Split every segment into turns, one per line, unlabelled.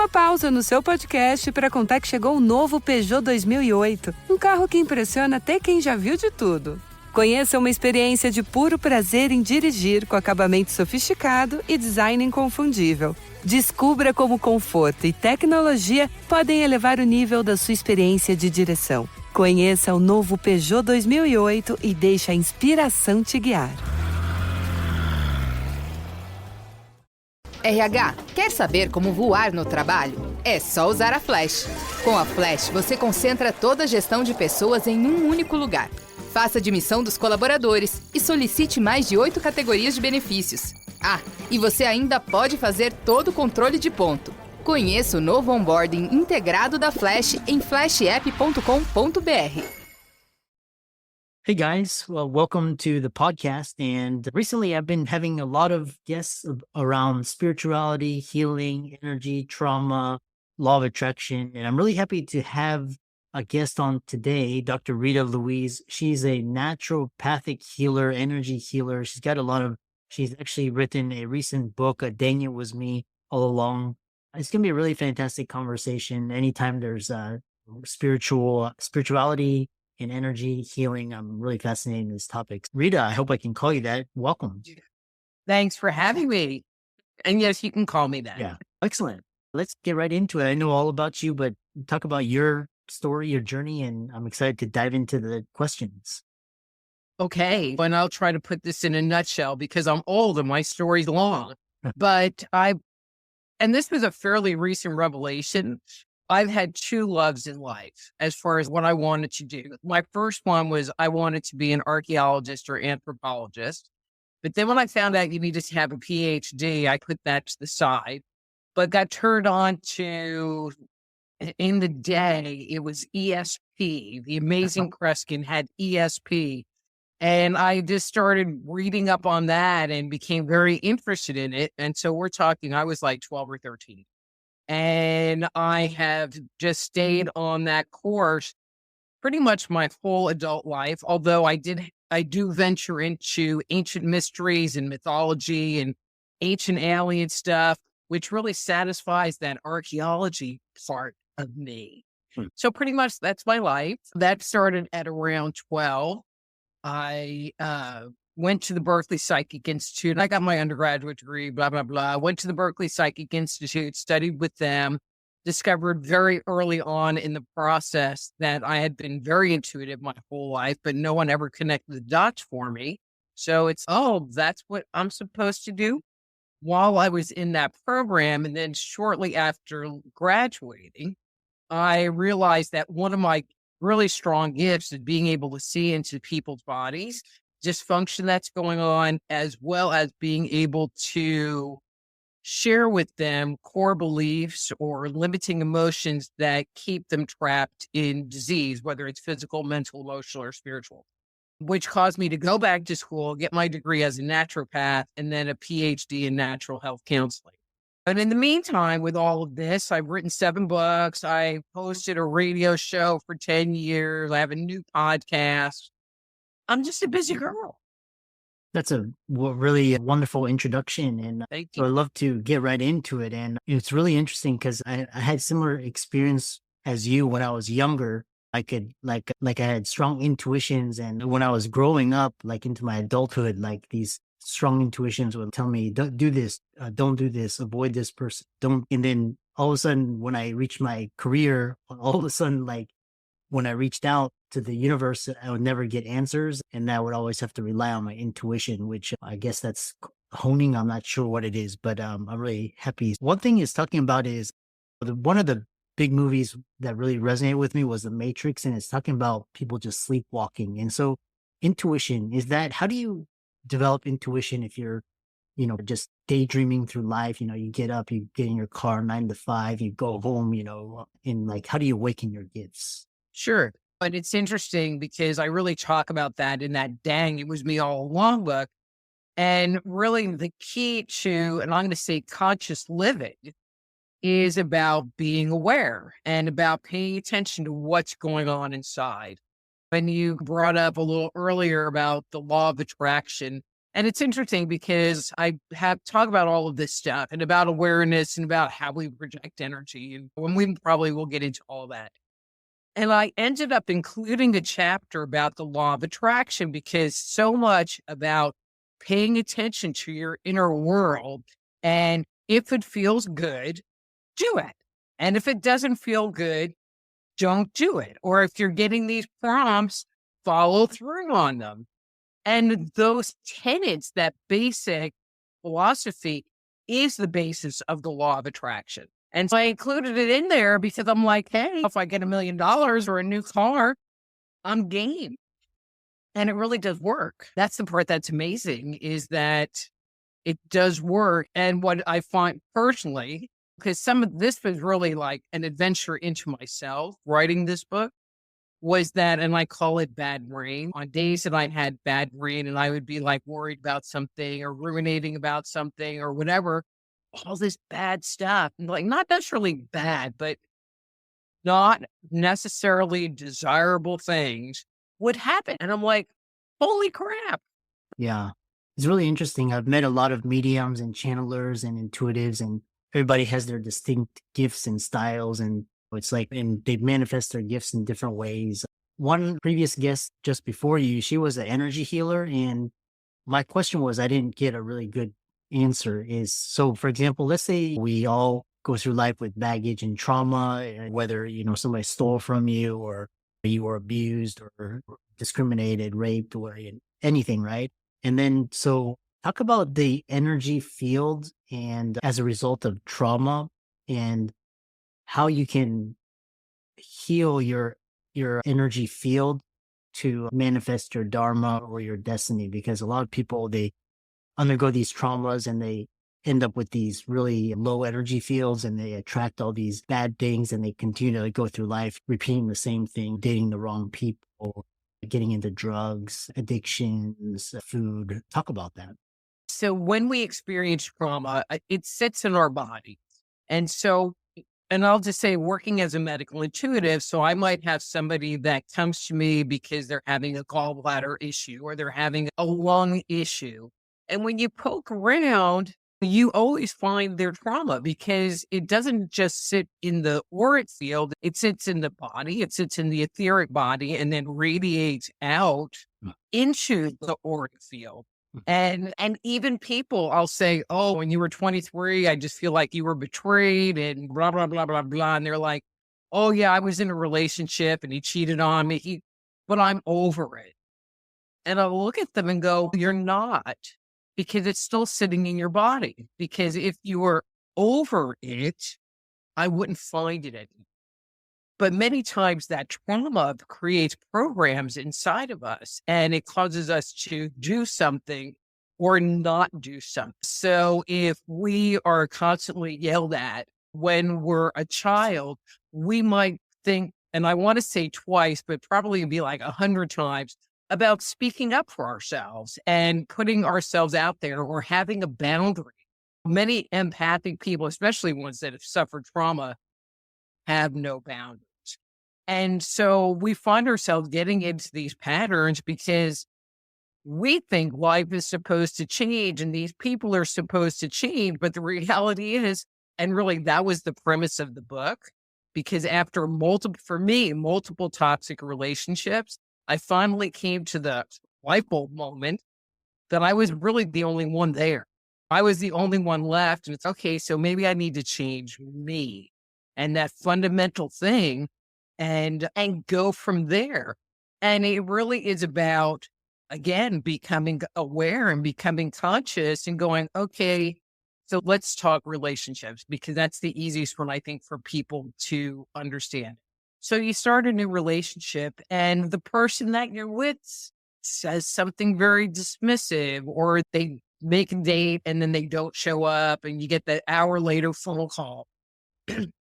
uma pausa no seu podcast para contar que chegou o novo Peugeot 2008, um carro que impressiona até quem já viu de tudo. Conheça uma experiência de puro prazer em dirigir com acabamento sofisticado e design inconfundível. Descubra como conforto e tecnologia podem elevar o nível da sua experiência de direção. Conheça o novo Peugeot 2008 e deixe a inspiração te guiar.
RH, quer saber como voar no trabalho? É só usar a Flash. Com a Flash, você concentra toda a gestão de pessoas em um único lugar. Faça a admissão dos colaboradores e solicite mais de 8 categorias de benefícios. Ah, e você ainda pode fazer todo o controle de ponto. Conheça o novo onboarding integrado da Flash em flashapp.com.br.
Hey guys, well, welcome to the podcast. And recently I've been having a lot of guests around spirituality, healing, energy, trauma, law of attraction. And I'm really happy to have a guest on today, Dr. Rita Louise. She's a naturopathic healer, energy healer. She's actually written a recent book, Dang It Was Me All Along. It's going to be a really fantastic conversation. Anytime there's spirituality and energy healing, I'm really fascinated in this topic. Rita, I hope I can call you that. Welcome.
Thanks for having me. And yes, you can call me that.
Yeah, excellent. Let's get right into it. I know all about you, but talk about your story, your journey, and I'm excited to dive into the questions.
Okay. And I'll try to put this in a nutshell because I'm old and my story's long. And this was a fairly recent revelation. I've had two loves in life as far as what I wanted to do. My first one was I wanted to be an archaeologist or anthropologist. But then when I found out you needed to have a PhD, I put that to the side, but got turned on to, in the day, it was ESP. The Amazing Kreskin had ESP. And I just started reading up on that and became very interested in it. And so we're talking, I was like 12 or 13. And I have just stayed on that course pretty much my whole adult life. Although I do venture into ancient mysteries and mythology and ancient alien stuff, which really satisfies that archaeology part of me. So pretty much that's my life. That started at around 12. I went to the Berkeley Psychic Institute. I got my undergraduate degree, blah, blah, blah. Went to the Berkeley Psychic Institute, studied with them, discovered very early on in the process that I had been very intuitive my whole life, but no one ever connected the dots for me. So that's what I'm supposed to do. While I was in that program, and then shortly after graduating, I realized that one of my really strong gifts is being able to see into people's bodies, dysfunction that's going on, as well as being able to share with them core beliefs or limiting emotions that keep them trapped in disease, whether it's physical, mental, emotional, or spiritual, which caused me to go back to school, get my degree as a naturopath, and then a PhD in natural health counseling. And in the meantime, with all of this, I've written 7 books. I hosted a radio show for 10 years. I have a new podcast. I'm just a busy girl.
That's a really wonderful introduction. And
Thank
so I'd
you.
love to get right into it. And it's really interesting because I had similar experience as you when I was younger. I could I had strong intuitions, and when I was growing up, like into my adulthood, like these strong intuitions would tell me, don't do this, don't do this, avoid this person, don't. And then all of a sudden, when I reached my career, all of a sudden, like when I reached out to the universe, I would never get answers, and I would always have to rely on my intuition, which I guess that's honing. I'm not sure what it is, but I'm really happy. One thing is talking about is one of the big movies that really resonated with me was The Matrix, and it's talking about people just sleepwalking. And so intuition is that, how do you develop intuition if you're, just daydreaming through life? You get up, you get in your car 9 to 5, you go home, and like, how do you awaken your gifts?
Sure. But it's interesting because I really talk about that in that Dang It Was Me All Along book. And really the key to, and I'm going to say conscious living, is about being aware and about paying attention to what's going on inside. When you brought up a little earlier about the law of attraction, And it's interesting because I have talk about all of this stuff and about awareness and about how we project energy. And when we probably will get into all that. And I ended up including a chapter about the law of attraction because so much about paying attention to your inner world. And if it feels good, do it. And if it doesn't feel good, don't do it. Or if you're getting these prompts, follow through on them. And those tenets, that basic philosophy is the basis of the law of attraction. And so I included it in there because I'm like, hey, if I get $1 million or a new car, I'm game. And it really does work. That's the part that's amazing, is that it does work. And what I find personally, because some of this was really like an adventure into myself, writing this book, was that, and I call it bad brain. On days that I had bad brain and I would be like worried about something or ruminating about something or whatever, all this bad stuff, and like not necessarily bad, but not necessarily desirable things would happen. And I'm like, holy crap.
Yeah. It's really interesting. I've met a lot of mediums and channelers and intuitives, and everybody has their distinct gifts and styles. And it's like, and they manifest their gifts in different ways. One previous guest just before you, she was an energy healer. And my question was, I didn't get a really good answer is, so for example, let's say we all go through life with baggage and trauma, whether, somebody stole from you or you were abused or discriminated, raped, or anything, right? And then, so talk about the energy field and as a result of trauma and how you can heal your energy field to manifest your dharma or your destiny. Because a lot of people, they undergo these traumas and they end up with these really low energy fields and they attract all these bad things and they continue to go through life repeating the same thing, dating the wrong people, getting into drugs, addictions, food. Talk about that.
So when we experience trauma, it sits in our body. And so, and I'll just say, working as a medical intuitive, so I might have somebody that comes to me because they're having a gallbladder issue or they're having a lung issue. And when you poke around, you always find their trauma because it doesn't just sit in the auric field. It sits in the body, it sits in the etheric body, and then radiates out into the auric field. And even people, I'll say, oh, when you were 23, I just feel like you were betrayed and blah, blah, blah, blah, blah. And they're like, oh yeah, I was in a relationship and he cheated on me, but I'm over it. And I look at them and go, you're not, because it's still sitting in your body. Because if you were over it, I wouldn't find it anymore. But many times that trauma creates programs inside of us and it causes us to do something or not do something. So if we are constantly yelled at when we're a child, we might think, and I want to say twice, but probably be like 100 times, about speaking up for ourselves and putting ourselves out there or having a boundary. Many empathic people, especially ones that have suffered trauma, have no boundaries. And so we find ourselves getting into these patterns because we think life is supposed to change and these people are supposed to change. But the reality is, and really that was the premise of the book, because after multiple toxic relationships, I finally came to the light bulb moment that I was really the only one there. I was the only one left. And it's okay, so maybe I need to change me and that fundamental thing and go from there. And it really is about, again, becoming aware and becoming conscious and going, okay, so let's talk relationships, because that's the easiest one, I think, for people to understand. So you start a new relationship and the person that you're with says something very dismissive, or they make a date and then they don't show up and you get that hour later phone call.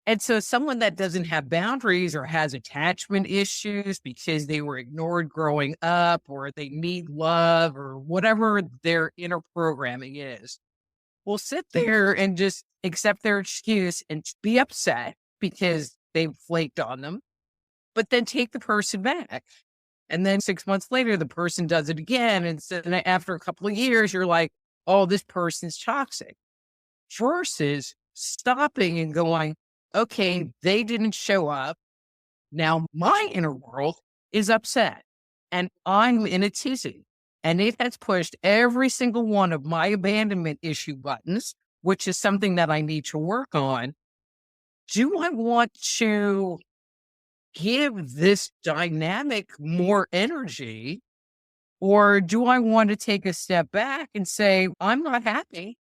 And so someone that doesn't have boundaries or has attachment issues because they were ignored growing up, or they need love, or whatever their inner programming is, will sit there and just accept their excuse and be upset because they've flaked on them, but then take the person back And then 6 months later, the person does it again. And so then after a couple of years, you're like, oh, this person's toxic. Versus stopping and going, okay, they didn't show up. Now my inner world is upset and I'm in a tizzy. And it has pushed every single one of my abandonment issue buttons, which is something that I need to work on. Do I want to give this dynamic more energy, or do I want to take a step back and say, I'm not happy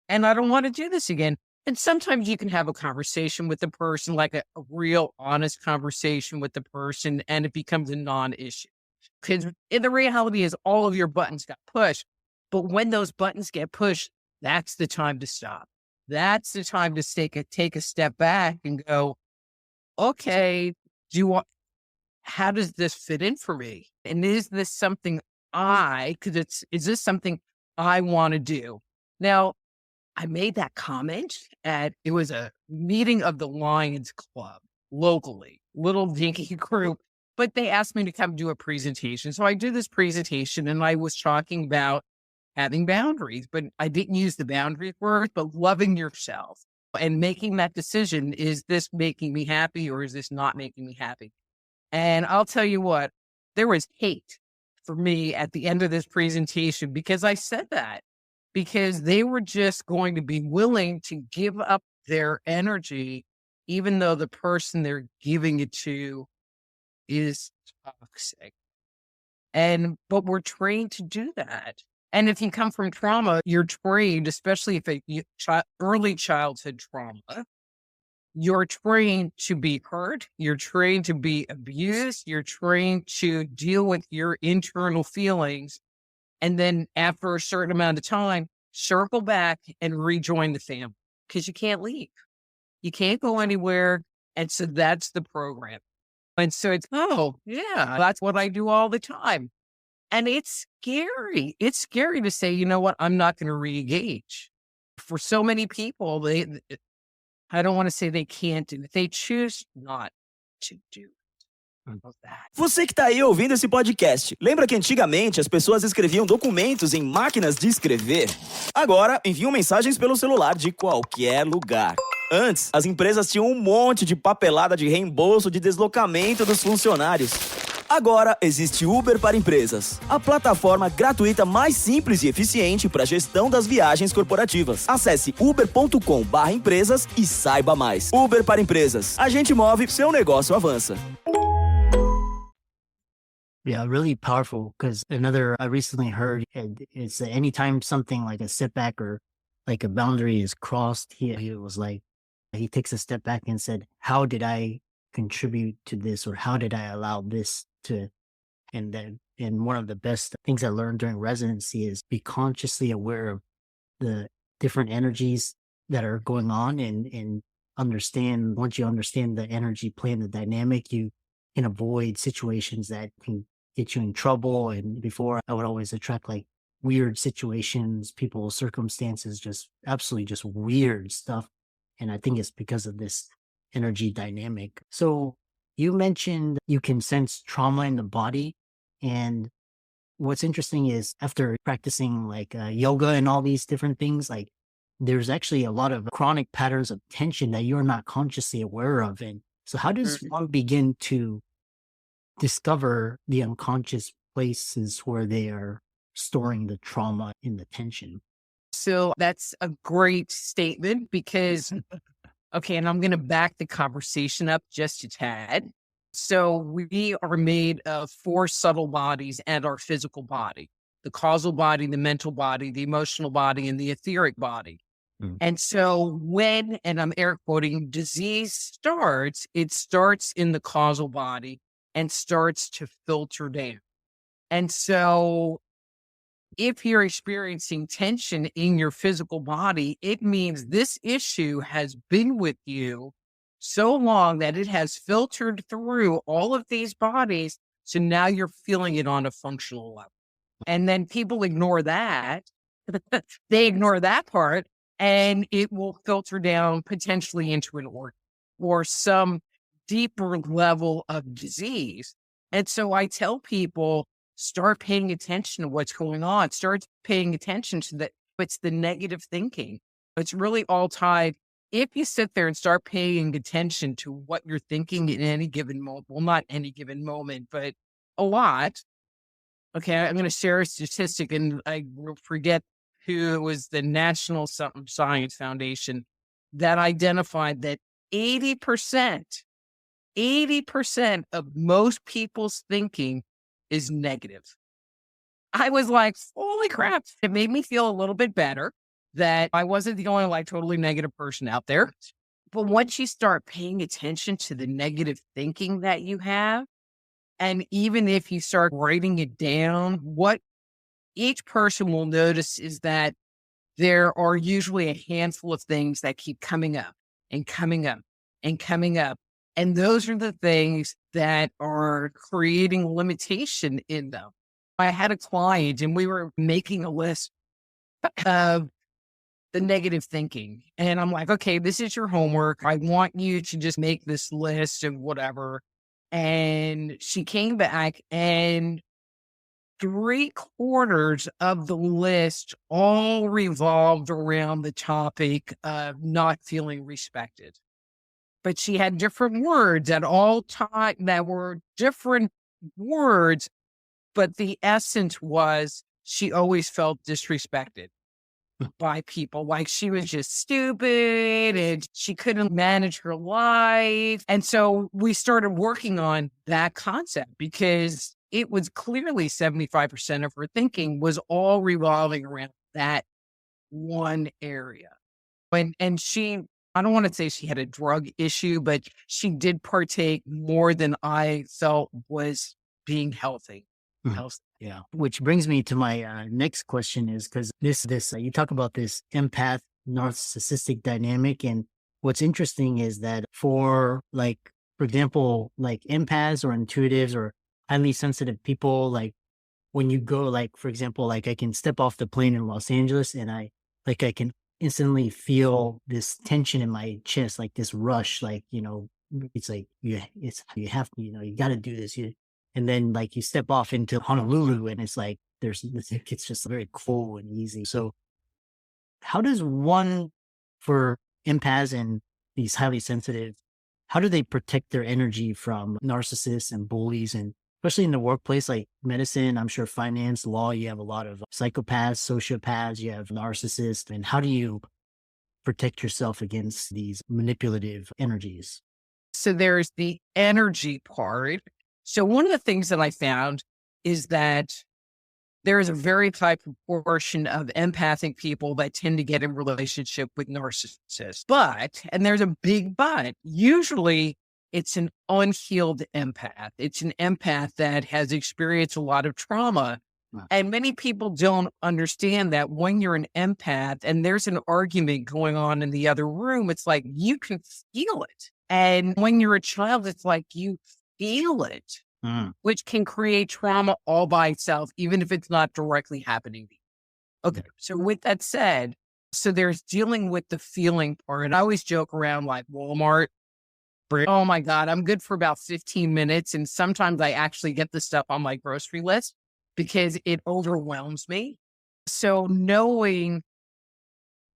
and I don't want to do this again? And sometimes you can have a conversation with the person, like a real honest conversation with the person, and it becomes a non-issue. Because the reality is all of your buttons got pushed. But when those buttons get pushed, that's the time to stop. That's the time to take a step back and go, okay, how does this fit in for me? And is this something is this something I want to do? Now, I made that comment it was a meeting of the Lions Club locally, little dinky group, but they asked me to come do a presentation. So I do this presentation and I was talking about having boundaries, but I didn't use the boundaries word, but loving yourself and making that decision. Is this making me happy or is this not making me happy? And I'll tell you what, there was hate for me at the end of this presentation because I said that, because they were just going to be willing to give up their energy, even though the person they're giving it to is toxic. But we're trained to do that. And if you come from trauma, you're trained, especially if early childhood trauma, you're trained to be hurt. You're trained to be abused. You're trained to deal with your internal feelings. And then after a certain amount of time, circle back and rejoin the family because you can't leave. You can't go anywhere. And so that's the program. And so it's, oh, yeah, that's what I do all the time. And it's scary. It's scary to say, you know what, I'm not going to re-engage. For so many people, I don't want to say they can't do it. They choose not to do it.
Você que tá aí ouvindo esse podcast, lembra que antigamente as pessoas escreviam documentos em máquinas de escrever? Agora, enviam mensagens pelo celular de qualquer lugar. Antes, as empresas tinham um monte de papelada de reembolso de deslocamento dos funcionários. Agora, existe Uber para Empresas, a plataforma gratuita mais simples e eficiente para a gestão das viagens corporativas. Acesse uber.com/empresas e saiba mais. Uber para Empresas. A gente move, seu negócio avança.
Yeah, really powerful, because I recently heard it's anytime something like a setback or like a boundary is crossed, he was like, he takes a step back and said, how did I contribute to this, or how did I allow this to, and one of the best things I learned during residency is be consciously aware of the different energies that are going on and understand, once you understand the energy play and the dynamic, you can avoid situations that can get you in trouble. And before, I would always attract like weird situations, people, circumstances, just absolutely just weird stuff. And I think it's because of this energy dynamic. So you mentioned you can sense trauma in the body. And what's interesting is after practicing like yoga and all these different things, like there's actually a lot of chronic patterns of tension that you're not consciously aware of. And so how does one begin to discover the unconscious places where they are storing the trauma and the tension?
So that's a great statement because, okay, and I'm going to back the conversation up just a tad. So we are made of 4 subtle bodies and our physical body: the causal body, the mental body, the emotional body, and the etheric body. And so when, and I'm air quoting, disease starts, it starts in the causal body and starts to filter down. And so if you're experiencing tension in your physical body, it means this issue has been with you so long that it has filtered through all of these bodies. So now you're feeling it on a functional level. And then people ignore that. They ignore that part, and it will filter down potentially into an organ or some deeper level of disease. And so I tell people, start paying attention to what's going on. Start paying attention to that. It's the negative thinking. It's really all tied. If you sit there and start paying attention to what you're thinking in any given moment, well, not any given moment, but a lot. Okay, I'm going to share a statistic, and I will forget who it was, the National Something Science Foundation that identified that 80% of most people's thinking is negative. I was like, holy crap. It made me feel a little bit better that I wasn't the only like totally negative person out there. But once you start paying attention to the negative thinking that you have, and even if you start writing it down, what each person will notice is that there are usually a handful of things that keep coming up and coming up and coming up. And those are the things that are creating limitation in them. I had a client and we were making a list of the negative thinking. And I'm like, okay, this is your homework. I want you to just make this list of whatever. And she came back and 3/4 of the list all revolved around the topic of not feeling respected. But she had different words at all time that were different words, but the essence was she always felt disrespected by people. Like she was just stupid and she couldn't manage her life. And so we started working on that concept because it was clearly 75% of her thinking was all revolving around that one area. And she, I don't want to say she had a drug issue, but she did partake more than I felt was being healthy.
Yeah. Which brings me to my next question is because you talk about this empath narcissistic dynamic. And what's interesting is that for example, like empaths or intuitives or highly sensitive people, like when you go, like, for example, like I can step off the plane in Los Angeles and I can instantly feel this tension in my chest, like this rush, like, it's like, you have to, you got to do this. And then like you step off into Honolulu and it's like, it's just very cool and easy. So how does one, for empaths and these highly sensitive, how do they protect their energy from narcissists and bullies? And especially in the workplace, like medicine, I'm sure finance, law, you have a lot of psychopaths, sociopaths, you have narcissists. And how do you protect yourself against these manipulative energies?
So there's the energy part. So one of the things that I found is that there is a very high proportion of empathic people that tend to get in relationship with narcissists. But, and there's a big but, usually it's an unhealed empath. It's an empath that has experienced a lot of trauma. Wow. And many people don't understand that when you're an empath and there's an argument going on in the other room, it's like you can feel it. And when you're a child, it's like you feel it, which can create trauma all by itself, even if it's not directly happening to you. Okay. So with that said, so there's dealing with the feeling part. And I always joke around like Walmart. Oh my God, I'm good for about 15 minutes. And sometimes I actually get the stuff on my grocery list because it overwhelms me. So knowing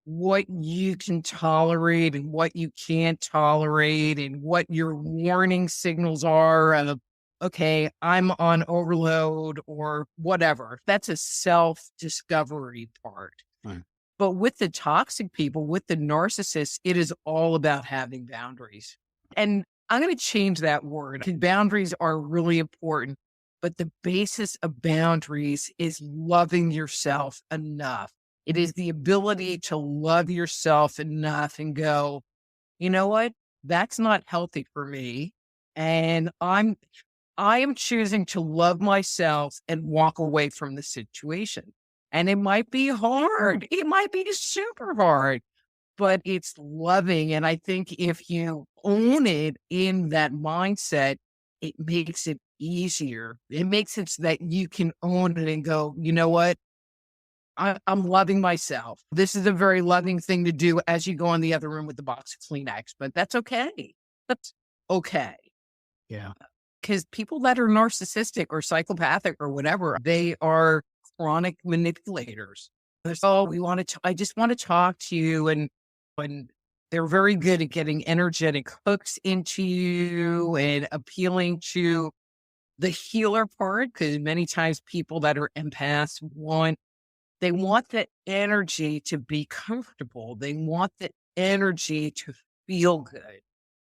what you can tolerate and what you can't tolerate and what your warning signals are of, okay, I'm on overload or whatever. That's a self-discovery part. Right. But with the toxic people, with the narcissists, it is all about having boundaries. And I'm going to change that word. Boundaries are really important, but the basis of boundaries is loving yourself enough. It is the ability to love yourself enough and go, you know what? That's not healthy for me. And I am choosing to love myself and walk away from the situation. And it might be hard. It might be super hard, but it's loving. And I think if you own it in that mindset, it makes it easier. It makes it so that you can own it and go, you know what? I'm loving myself. This is a very loving thing to do as you go in the other room with the box of Kleenex, but that's okay. That's okay.
Yeah.
Because people that are narcissistic or psychopathic or whatever, they are chronic manipulators. They're so, I just want to talk to you. And they're very good at getting energetic hooks into you and appealing to the healer part. Because many times people that are empaths they want the energy to be comfortable. They want the energy to feel good.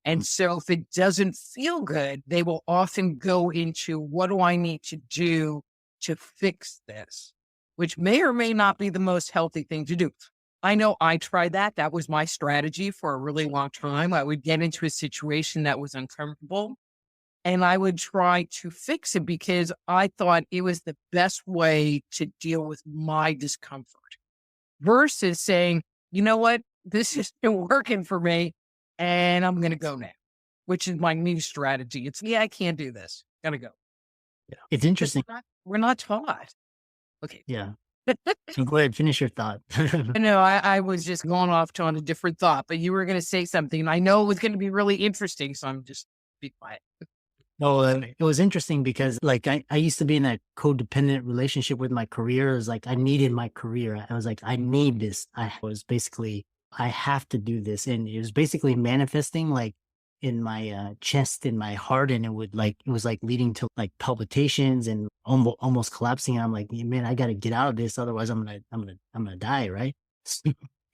And so if it doesn't feel good, they will often go into, what do I need to do to fix this? Which may or may not be the most healthy thing to do. I know I tried that. That was my strategy for a really long time. I would get into a situation that was uncomfortable and I would try to fix it because I thought it was the best way to deal with my discomfort versus saying, you know what, this isn't working for me and I'm going to go now, which is my new strategy. It's, I can't do this. Gotta go.
Yeah. It's interesting.
We're not taught. Okay.
Yeah. So go ahead, finish your thought.
No, I was just going off on a different thought, but you were going to say something. I know it was going to be really interesting, so I'm just be quiet.
No, it was interesting because like I used to be in a codependent relationship with my career. It was like I needed my career. I was like, I need this. I have to do this. And it was basically manifesting like in my chest, in my heart. And it was like leading to like palpitations and almost collapsing. And I'm like, man, I got to get out of this. Otherwise I'm going to die. Right.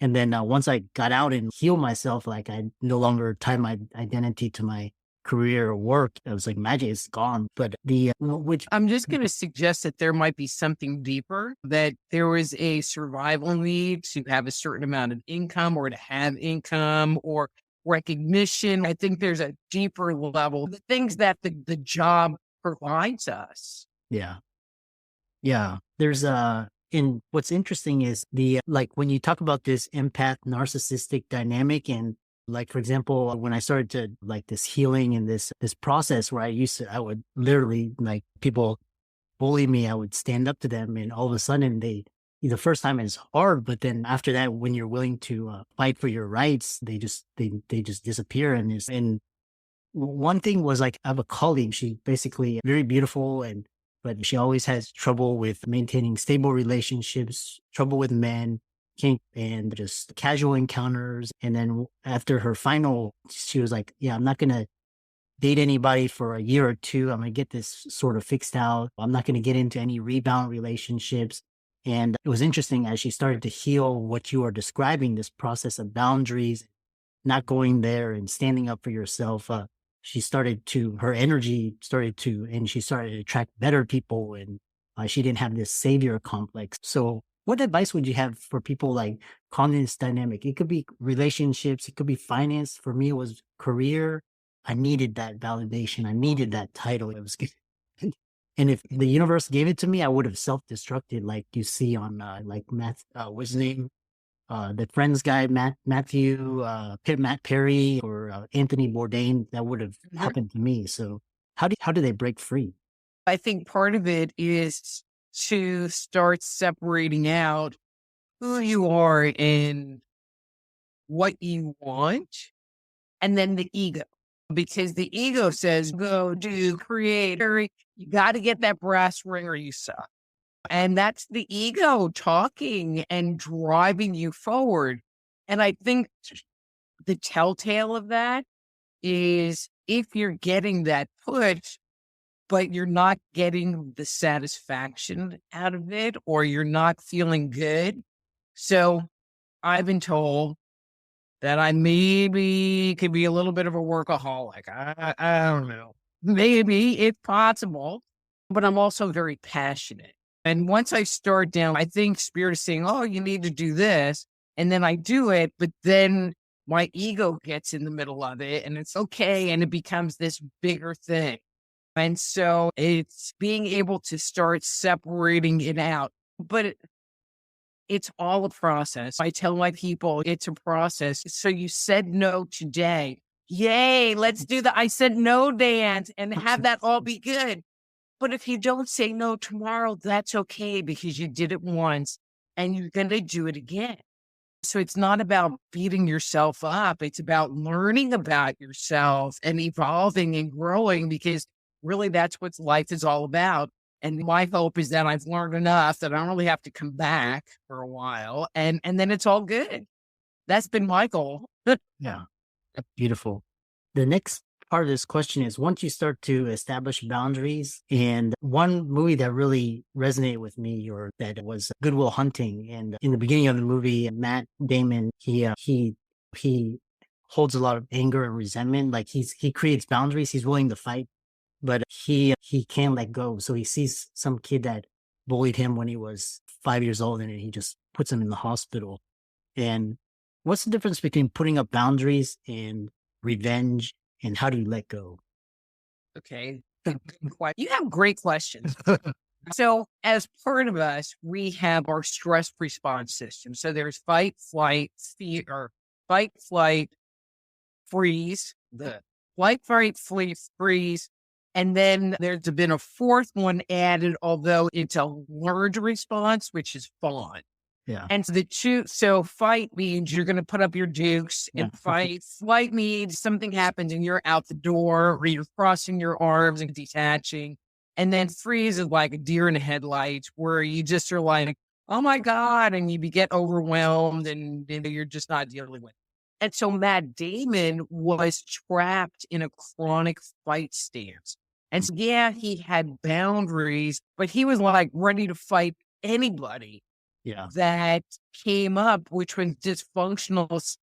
And then once I got out and healed myself, like I no longer tie my identity to my career or work. I was like, magic is gone. But which
I'm just going to suggest that there might be something deeper, that there was a survival need to have a certain amount of income or to have income or recognition. I think there's a deeper level, the things that the job provides us.
Yeah. Yeah. There's and what's interesting is like when you talk about this empath narcissistic dynamic and like, for example, when I started to like this healing and this process where I would literally like people bully me, I would stand up to them and all of a sudden the first time it's hard, but then after that, when you're willing to fight for your rights, they just disappear. And one thing was like, I have a colleague, she's basically very beautiful but she always has trouble with maintaining stable relationships, trouble with men, and just casual encounters. And then after her final, she was like, yeah, I'm not going to date anybody for a year or two. I'm going to get this sort of fixed out. I'm not going to get into any rebound relationships. And it was interesting as she started to heal what you are describing, this process of boundaries, not going there and standing up for yourself. Her energy started to, and she started to attract better people. And she didn't have this savior complex. So what advice would you have for people like calling this dynamic? It could be relationships. It could be finance. For me, it was career. I needed that validation. I needed that title. It was good. And if the universe gave it to me, I would have self-destructed like you see on like what's his name? The Friends guy, Matt Perry or Anthony Bourdain. That would have happened to me. So how do they break free?
I think part of it is to start separating out who you are and what you want, and then the ego. Because the ego says, go do, create, hurry. You got to get that brass ring or you suck. And that's the ego talking and driving you forward. And I think the telltale of that is if you're getting that push, but you're not getting the satisfaction out of it, or you're not feeling good. So I've been told that I maybe could be a little bit of a workaholic. I don't know. Maybe it's possible, but I'm also very passionate. And once I start down, I think Spirit is saying, oh, you need to do this. And then I do it, but then my ego gets in the middle of it and it's okay. And it becomes this bigger thing. And so it's being able to start separating it out. But it's all a process. I tell my people it's a process. So you said no today. Yay, let's do the I said no dance and have that all be good. But if you don't say no tomorrow, that's okay because you did it once and you're going to do it again. So it's not about beating yourself up. It's about learning about yourself and evolving and growing, because really that's what life is all about. And my hope is that I've learned enough that I don't really have to come back for a while and then it's all good. That's been my goal.
Yeah. Beautiful. The next part of this question is once you start to establish boundaries, and one movie that really resonated with me or that was Good Will Hunting. And in the beginning of the movie, Matt Damon, he holds a lot of anger and resentment. Like he creates boundaries. He's willing to fight, but he can't let go. So he sees some kid that bullied him when he was 5 years old, and he just puts him in the hospital. And what's the difference between putting up boundaries and revenge, and how do you let go?
Okay. You have great questions. So as part of us, we have our stress response system. So there's fight, flight, fear, or fight, flight, freeze, the fight, fight, flee, freeze. And then there's been a fourth one added, although it's a learned response, which is fawn.
Yeah.
And so fight means you're going to put up your dukes and fight. Flight means something happens and you're out the door, or you're crossing your arms and detaching. And then freeze is like a deer in the headlights, where you just are like, oh my God, and you get overwhelmed and you're just not dealing with it. And so Matt Damon was trapped in a chronic fight stance. And so, yeah, he had boundaries, but he was like ready to fight anybody that came up, which was dysfunctional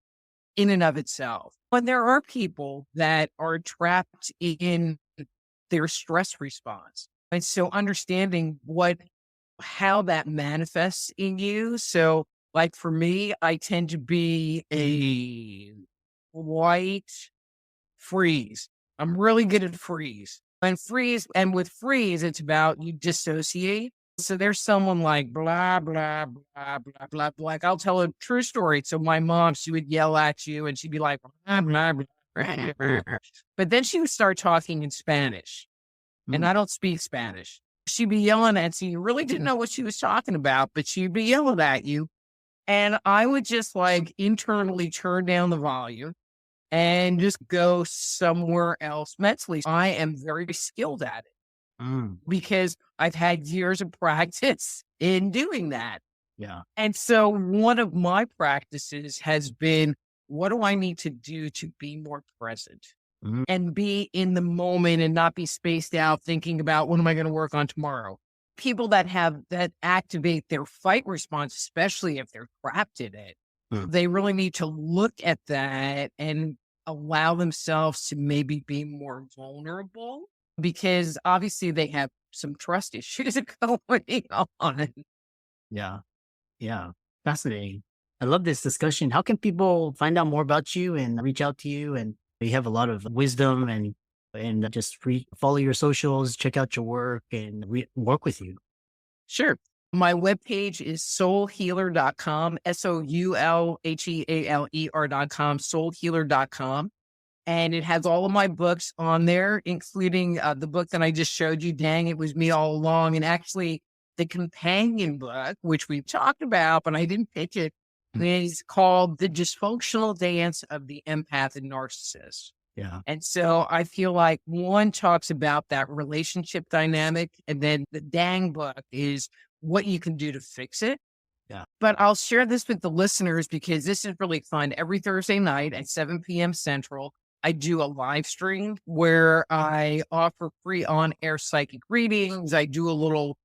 in and of itself. But there are people that are trapped in their stress response. And so understanding how that manifests in you. So like for me, I tend to be a white freeze. I'm really good at freeze. And with freeze, it's about you dissociate. So there's someone like blah, blah, blah, blah, blah, blah. Like I'll tell a true story. So my mom, she would yell at you and she'd be like, blah, blah, blah, blah. But then she would start talking in Spanish. And I don't speak Spanish. She'd be yelling at you. You really didn't know what she was talking about, but she'd be yelling at you. And I would just like internally turn down the volume and just go somewhere else mentally. I am very skilled at it. Because I've had years of practice in doing that.
Yeah.
And so one of my practices has been, what do I need to do to be more present and be in the moment and not be spaced out thinking about what am I going to work on tomorrow? People that activate their fight response, especially if they're trapped in it, they really need to look at that and allow themselves to maybe be more vulnerable. Because obviously they have some trust issues going on.
Yeah. Yeah. Fascinating. I love this discussion. How can people find out more about you and reach out to you? And you have a lot of wisdom and just follow your socials, check out your work and work with you.
Sure. My webpage is soulhealer.com, SOULHEALER.com, soulhealer.com. And it has all of my books on there, including the book that I just showed you, Dang, It Was Me All Along. And actually, the companion book, which we've talked about, but I didn't pitch it, is called The Dysfunctional Dance of the Empath-narcissist.
Yeah.
And so I feel like one talks about that relationship dynamic, and then the Dang book is what you can do to fix it.
Yeah.
But I'll share this with the listeners because this is really fun. Every Thursday night at 7 p.m. Central, I do a live stream where I offer free on-air psychic readings. I do a little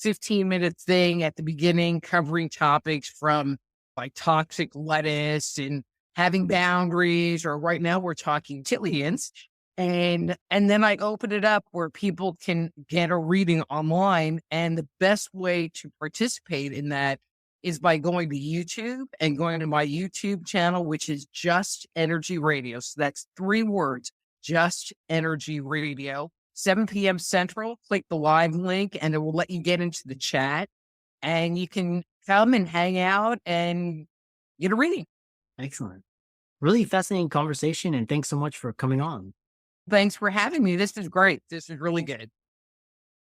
15-minute thing at the beginning covering topics from like toxic lettuce and having boundaries, or right now we're talking Chileans. And then I open it up where people can get a reading online. And the best way to participate in that is by going to YouTube and going to my YouTube channel, which is Just Energy Radio. So that's 3 words, Just Energy Radio, 7 p.m. Central. Click the live link and it will let you get into the chat and you can come and hang out and get a reading.
Excellent. Really fascinating conversation. And thanks so much for coming on.
Thanks for having me. This is great. This is really good.